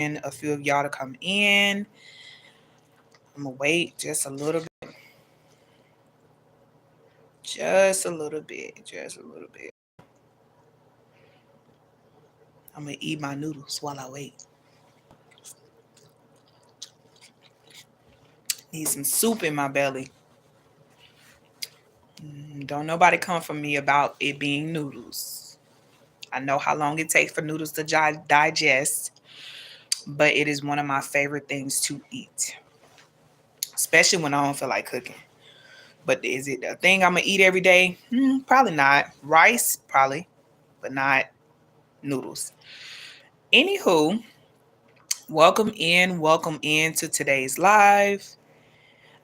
and a few of y'all to come in. I'm gonna wait just a little bit. Just a little bit. Just a little bit. I'm gonna eat my noodles while I wait. Need some soup in my belly. Don't nobody come for me about it being noodles. I know how long it takes for noodles to digest, but it is one of my favorite things to eat, especially when I don't feel like cooking. But is it a thing I'm gonna eat every day? Probably not. Rice, probably, but not noodles. Anywho, welcome in to today's live.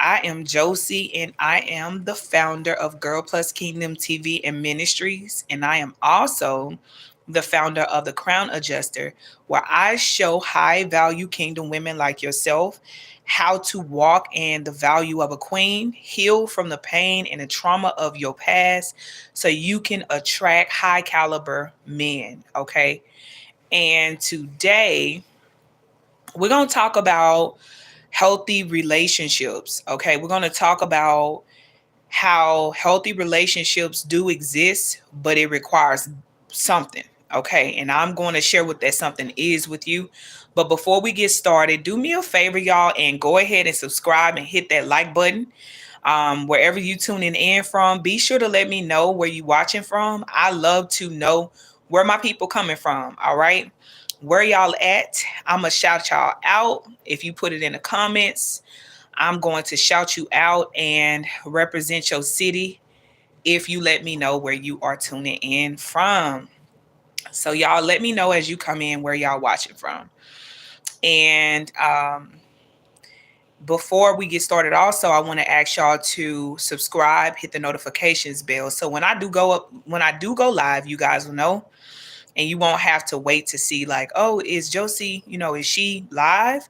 I am Josie, and I am the founder of Girl Plus Kingdom TV and Ministries, and I am also the founder of the Crown Adjuster, where I show high value kingdom women like yourself how to walk in the value of a queen, heal from the pain and the trauma of your past so you can attract high caliber men. Okay. And today we're going to talk about healthy relationships. Okay. We're going to talk about how healthy relationships do exist, but it requires something. Okay. And I'm going to share what that something is with you. But before we get started, do me a favor, y'all, and go ahead and subscribe and hit that like button. Wherever you tuning in from, be sure to let me know where you watching from. I love to know where my people coming from. All right. Where y'all at? I'm going to shout y'all out. If you put it in the comments, I'm going to shout you out and represent your city if you let me know where you are tuning in from. So y'all let me know as you come in where y'all watching from. And before we get started, also, I want to ask y'all to subscribe, hit the notifications bell. So when I do go live, you guys will know. And you won't have to wait to see like, oh, is Josie, is she live?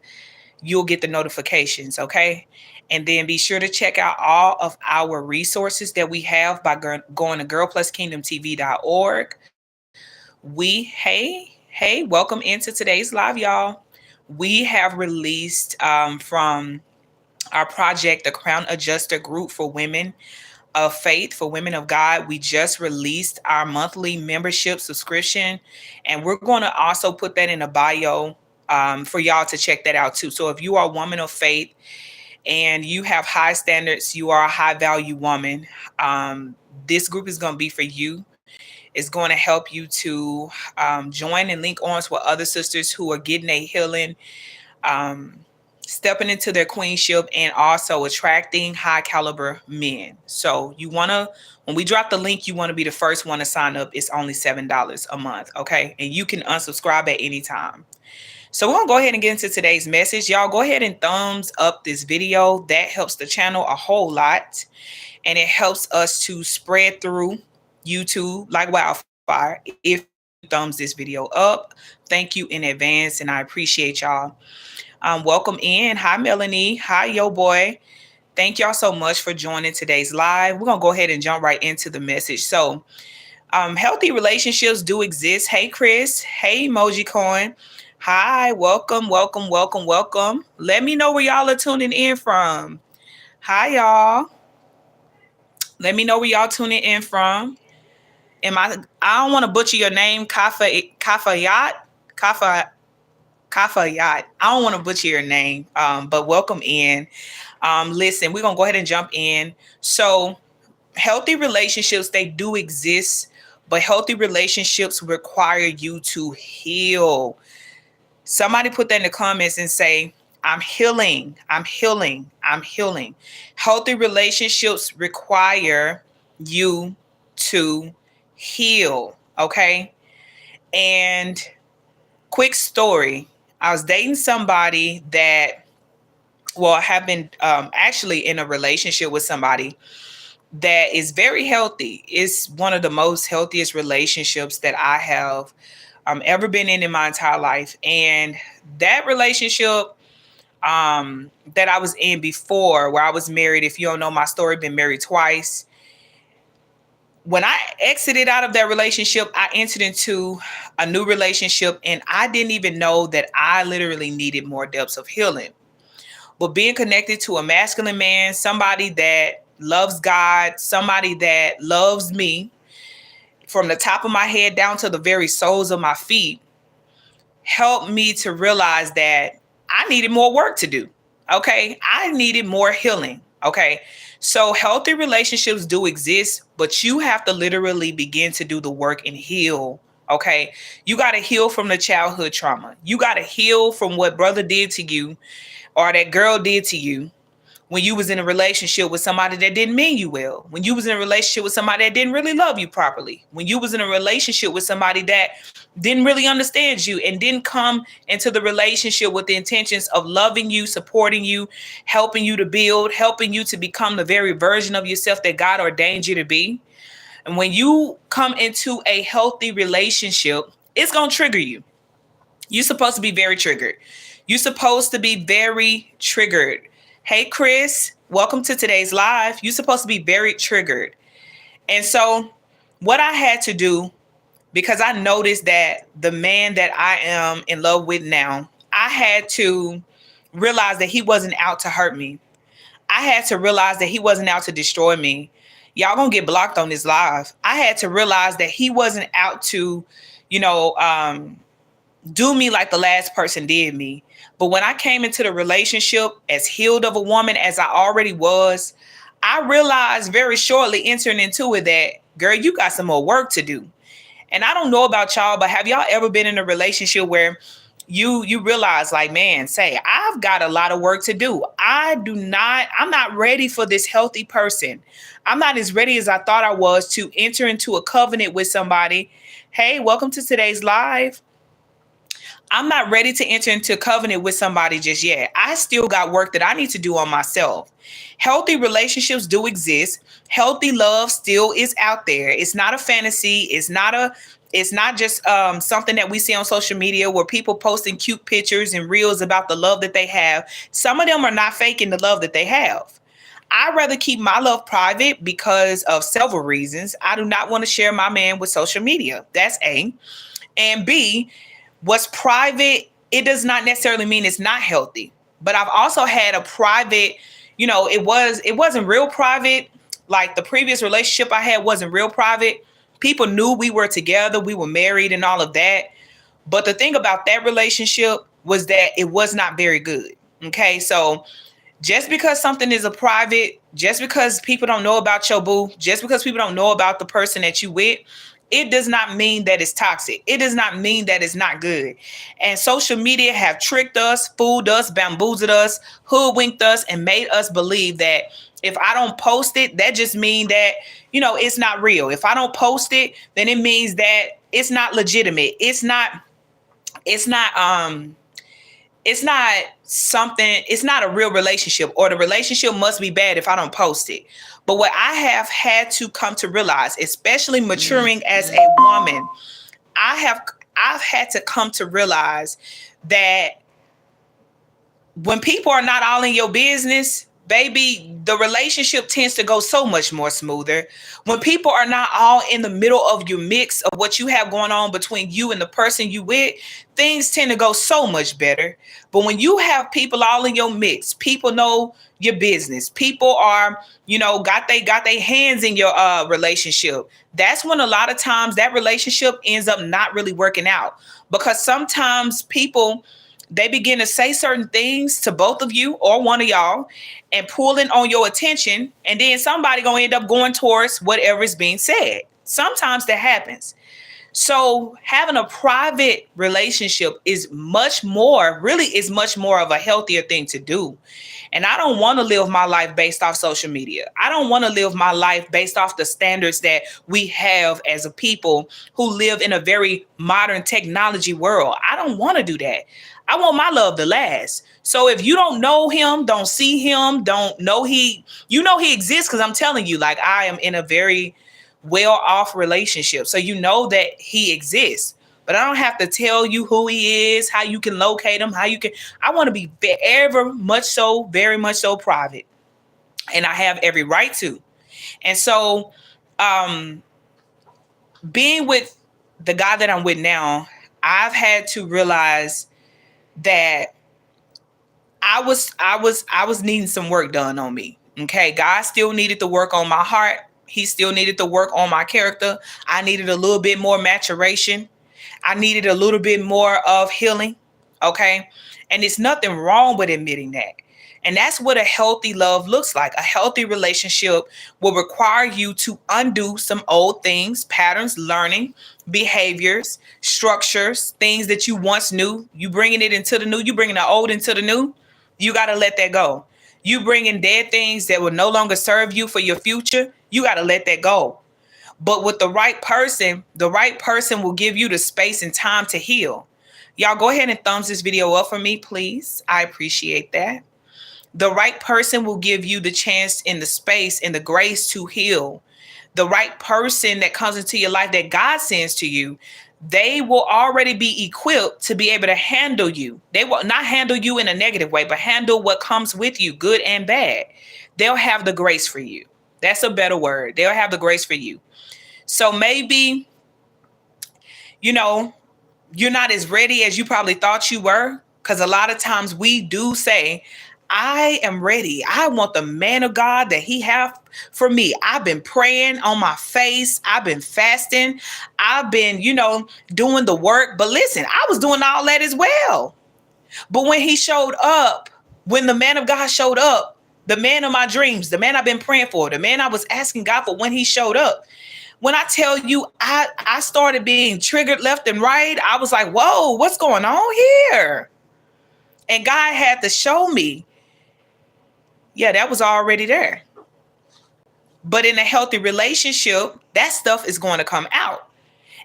You'll get the notifications, okay? And then be sure to check out all of our resources that we have by going to girlpluskingdomtv.org. Welcome into today's live, y'all. We have released from our project, the Crown Adjuster Group for Women of Faith, for Women of God. We just released our monthly membership subscription, and we're going to also put that in a bio for y'all to check that out too. So if you are a woman of faith and you have high standards, you are a high value woman, this group is going to be for you. It's going to help you to join and link arms with other sisters who are getting a healing, stepping into their queenship, and also attracting high caliber men. So when we drop the link, you want to be the first one to sign up. It's only $7 a month. Okay. And you can unsubscribe at any time. So we're going to go ahead and get into today's message. Y'all go ahead and thumbs up this video. That helps the channel a whole lot. And it helps us to spread through YouTube like wildfire. If you thumbs this video up, thank you in advance. And I appreciate y'all. Welcome in. Hi, Melanie. Hi, yo boy. Thank y'all so much for joining today's live. We're going to go ahead and jump right into the message. So healthy relationships do exist. Hey, Chris. Hey, Emoji Coin. Hi, welcome. Let me know where y'all are tuning in from. Hi, y'all. Let me know where y'all tuning in from. I don't want to butcher your name, Kafayat. Kafayat. I don't want to butcher your name, but welcome in. Listen, we're going to go ahead and jump in. So healthy relationships, they do exist, but healthy relationships require you to heal. Somebody put that in the comments and say, I'm healing. Healthy relationships require you to heal. Okay. And quick story. I was dating somebody that, have been actually in a relationship with somebody that is very healthy. It's one of the most healthiest relationships that I have ever been in my entire life. And that relationship that I was in before, where I was married, if you don't know my story, been married twice. when I exited out of that relationship, I entered into a new relationship, and I didn't even know that I literally needed more depths of healing. But being connected to a masculine man, somebody that loves God, somebody that loves me from the top of my head down to the very soles of my feet, helped me to realize that I needed more work to do. Okay. I needed more healing. Okay. So healthy relationships do exist, but you have to literally begin to do the work and heal. Okay. You got to heal from the childhood trauma. You got to heal from what brother did to you or that girl did to you when you was in a relationship with somebody that didn't mean you well, when you was in a relationship with somebody that didn't really love you properly, when you was in a relationship with somebody that didn't really understand you and didn't come into the relationship with the intentions of loving you, supporting you, helping you to build, helping you to become the very version of yourself that God ordained you to be. And when you come into a healthy relationship, it's going to trigger you. You're supposed to be very triggered. You're supposed to be very triggered. Hey, Chris, welcome to today's live. You're supposed to be very triggered. And so what I had to do, because I noticed that the man that I am in love with now, I had to realize that he wasn't out to hurt me. I had to realize that he wasn't out to destroy me. Y'all gonna get blocked on this live. I had to realize that he wasn't out to, you know, do me like the last person did me. But when I came into the relationship as healed of a woman as I already was, I realized very shortly entering into it that, girl, you got some more work to do. And I don't know about y'all, but have y'all ever been in a relationship where you realize, like, man, say, I've got a lot of work to do. I'm not ready for this healthy person. I'm not as ready as I thought I was to enter into a covenant with somebody. Hey, welcome to today's live. I'm not ready to enter into covenant with somebody just yet. I still got work that I need to do on myself. Healthy relationships do exist. Healthy love still is out there. It's not a fantasy. It's not just something that we see on social media where people posting cute pictures and reels about the love that they have. Some of them are not faking the love that they have. I'd rather keep my love private because of several reasons. I do not want to share my man with social media. That's A. And B, what's private, it does not necessarily mean it's not healthy. But I've also had a private, it wasn't real private. Like the previous relationship I had wasn't real private. People knew we were together, we were married and all of that. But the thing about that relationship was that it was not very good. Okay, so just because something is a private, just because people don't know about your boo, just because people don't know about the person that you with, it does not mean that it's toxic. It does not mean that it's not good. And social media have tricked us, fooled us, bamboozled us, hoodwinked us, and made us believe that if I don't post it, that just means that, it's not real. If I don't post it, then it means that it's not legitimate. It's not something, it's not a real relationship, or the relationship must be bad if I don't post it. But what I have had to come to realize, especially maturing as a woman, I've had to come to realize that when people are not all in your business, baby, the relationship tends to go so much more smoother. When people are not all in the middle of your mix of what you have going on between you and the person you with, things tend to go so much better. But when you have people all in your mix, people know your business, people are, got their hands in your relationship. That's when a lot of times that relationship ends up not really working out, because sometimes people, they begin to say certain things to both of you or one of y'all and pulling on your attention. And then somebody going to end up going towards whatever is being said. Sometimes that happens. So having a private relationship is much more of a healthier thing to do. And I don't want to live my life based off social media. I don't want to live my life based off the standards that we have as a people who live in a very modern technology world. I don't want to do that. I want my love to last. So if you don't know him, don't see him, don't know he exists, because I'm telling you, like, I am in a very well-off relationship. So you know that he exists. But I don't have to tell you who he is, how you can locate him, I want to be very much so private. And I have every right to. And so being with the guy that I'm with now, I've had to realize that I was needing some work done on me. Okay. God still needed to work on my heart. He still needed to work on my character. I needed a little bit more maturation. I needed a little bit more of healing. Okay. And it's nothing wrong with admitting that. And that's what a healthy love looks like. A healthy relationship will require you to undo some old things, patterns, learning, behaviors, structures, things that you once knew. You bringing it into the new, you bringing the old into the new. You got to let that go. You bringing dead things that will no longer serve you for your future. You got to let that go. But with the right person will give you the space and time to heal. Y'all go ahead and thumbs this video up for me, please. I appreciate that. The right person will give you the chance and the space and the grace to heal. The right person that comes into your life that God sends to you, they will already be equipped to be able to handle you. They will not handle you in a negative way, but handle what comes with you, good and bad. They'll have the grace for you. That's a better word. They'll have the grace for you. So maybe, you're not as ready as you probably thought you were. Because a lot of times we do say, I am ready. I want the man of God that he have for me. I've been praying on my face. I've been fasting. I've been, doing the work. But listen, I was doing all that as well. But when he showed up, when the man of God showed up, the man of my dreams, the man I've been praying for, the man I was asking God for, when he showed up, when I tell you, I started being triggered left and right. I was like, whoa, what's going on here? And God had to show me. Yeah, that was already there. But in a healthy relationship, that stuff is going to come out.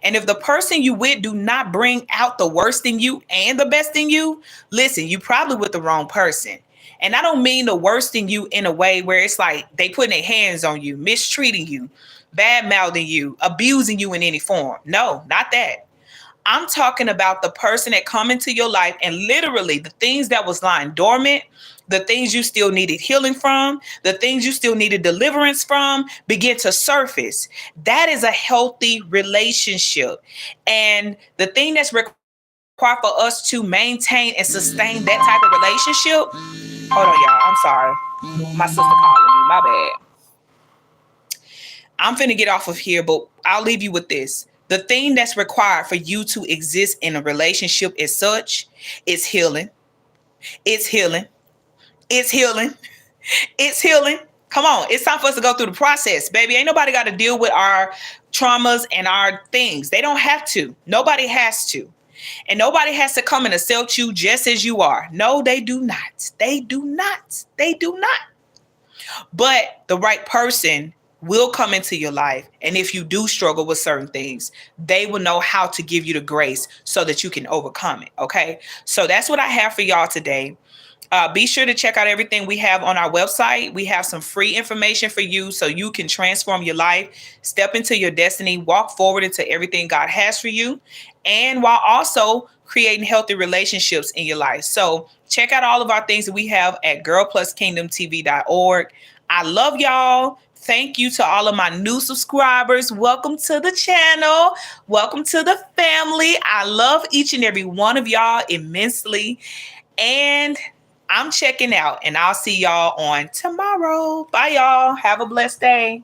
And if the person you with do not bring out the worst in you and the best in you, listen, you probably with the wrong person. And I don't mean the worst in you in a way where it's like they putting their hands on you, mistreating you, bad mouthing you, abusing you in any form. No, not that. I'm talking about the person that come into your life and literally the things that was lying dormant, the things you still needed healing from, the things you still needed deliverance from begin to surface. That is a healthy relationship. And the thing that's required for us to maintain and sustain that type of relationship. Hold on, y'all. I'm sorry. My sister calling me. My bad. I'm finna get off of here, but I'll leave you with this. The thing that's required for you to exist in a relationship as such is healing. It's healing. It's healing. It's healing. Come on. It's time for us to go through the process, baby. Ain't nobody got to deal with our traumas and our things. They don't have to. Nobody has to. And nobody has to come and accept you just as you are. No, they do not. They do not. They do not. But the right person will come into your life. And if you do struggle with certain things, they will know how to give you the grace so that you can overcome it. Okay. So that's what I have for y'all today. Be sure to check out everything we have on our website. We have some free information for you so you can transform your life, step into your destiny, walk forward into everything God has for you, and while also creating healthy relationships in your life. So check out all of our things that we have at girlpluskingdomtv.org. I love y'all. Thank you to all of my new subscribers. Welcome to the channel. Welcome to the family. I love each and every one of y'all immensely. And I'm checking out, and I'll see y'all on tomorrow. Bye, y'all. Have a blessed day.